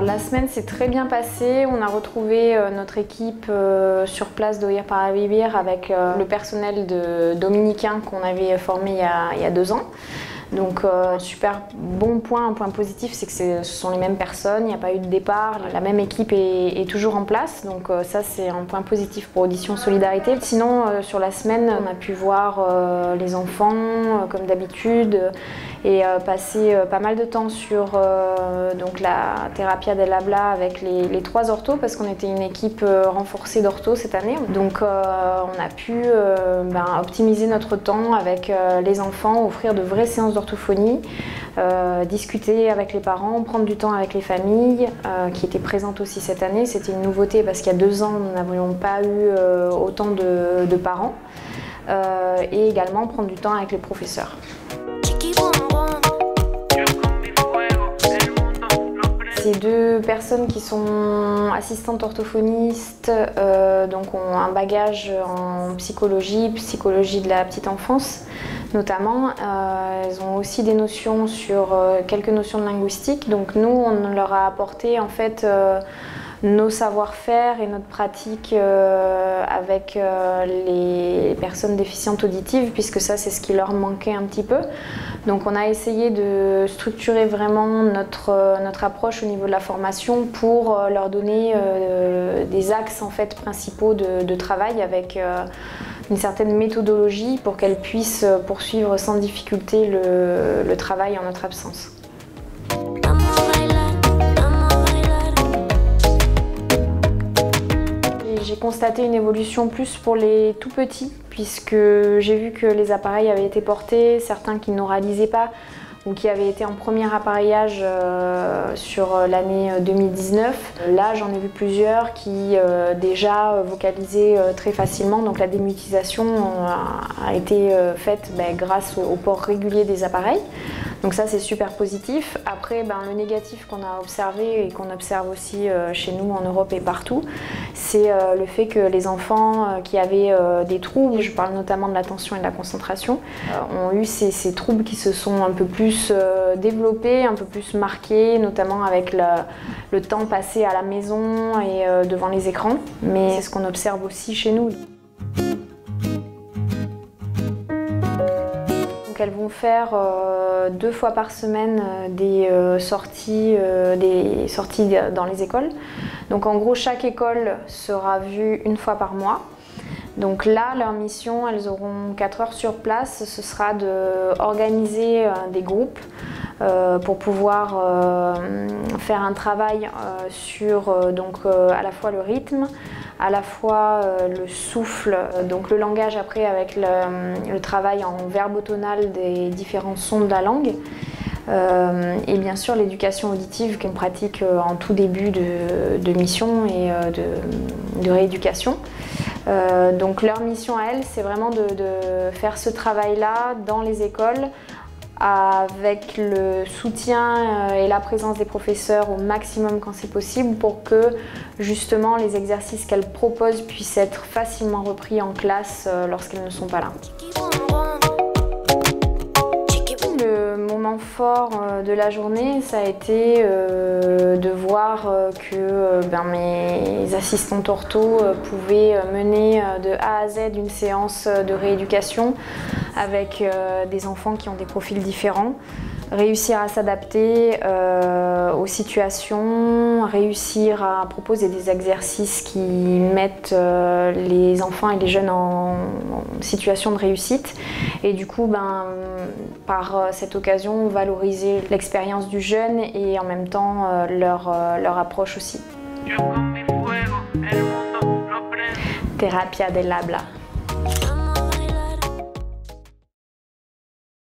la semaine s'est très bien passée. On a retrouvé notre équipe sur place d'Oír para Vivir avec le personnel dominicain qu'on avait formé il y a 2 ans. Donc super bon point, un point positif, c'est que ce sont les mêmes personnes, il n'y a pas eu de départ, la même équipe est toujours en place, donc ça c'est un point positif pour Audition Solidarité. Sinon sur la semaine on a pu voir les enfants comme d'habitude et passer pas mal de temps sur donc la Terapia del Habla avec les 3 orthos parce qu'on était une équipe renforcée d'orthos cette année. Donc on a pu optimiser notre temps avec les enfants, offrir de vraies séances d'orthophonie, discuter avec les parents, prendre du temps avec les familles qui étaient présentes aussi cette année. C'était une nouveauté parce qu'il y a 2 ans nous n'avions pas eu autant de parents et également prendre du temps avec les professeurs. Ces 2 personnes qui sont assistantes orthophonistes donc ont un bagage en psychologie de la petite enfance notamment. Elles ont aussi des notions sur quelques notions de linguistique. Donc nous, on leur a apporté en fait nos savoir-faire et notre pratique avec les personnes déficientes auditives, puisque ça c'est ce qui leur manquait un petit peu. Donc on a essayé de structurer vraiment notre approche au niveau de la formation pour leur donner des axes en fait principaux de travail avec une certaine méthodologie pour qu'elles puissent poursuivre sans difficulté le travail en notre absence. J'ai constaté une évolution plus pour les tout petits, puisque j'ai vu que les appareils avaient été portés, certains qui ne réalisaient pas ou qui avaient été en premier appareillage sur l'année 2019. Là, j'en ai vu plusieurs qui déjà vocalisaient très facilement, donc la démutisation a été faite grâce au port régulier des appareils. Donc ça c'est super positif. Après le négatif qu'on a observé et qu'on observe aussi chez nous en Europe et partout, c'est le fait que les enfants qui avaient des troubles, je parle notamment de l'attention et de la concentration, ont eu ces troubles qui se sont un peu plus développés, un peu plus marqués, notamment avec le temps passé à la maison et devant les écrans. Mais c'est ce qu'on observe aussi chez nous. Donc elles vont faire 2 fois par semaine des sorties dans les écoles. Donc en gros, chaque école sera vue 1 fois par mois. Donc là, leur mission, elles auront 4 heures sur place. Ce sera d'organiser des groupes pour pouvoir faire un travail sur à la fois le rythme, à la fois le souffle, donc le langage après avec le travail en verbotonal des différents sons de la langue. Et bien sûr l'éducation auditive qu'on pratique en tout début de mission et de rééducation. Donc leur mission à elles, c'est vraiment de faire ce travail-là dans les écoles avec le soutien et la présence des professeurs au maximum quand c'est possible pour que justement les exercices qu'elles proposent puissent être facilement repris en classe lorsqu'elles ne sont pas là. Le moment fort de la journée, ça a été de voir que mes assistantes ortho pouvaient mener de A à Z une séance de rééducation avec des enfants qui ont des profils différents, réussir à s'adapter aux situations, réussir à proposer des exercices qui mettent les enfants et les jeunes en situation de réussite et du coup par cette occasion valoriser l'expérience du jeune et en même temps leur approche aussi. Terapia del Habla.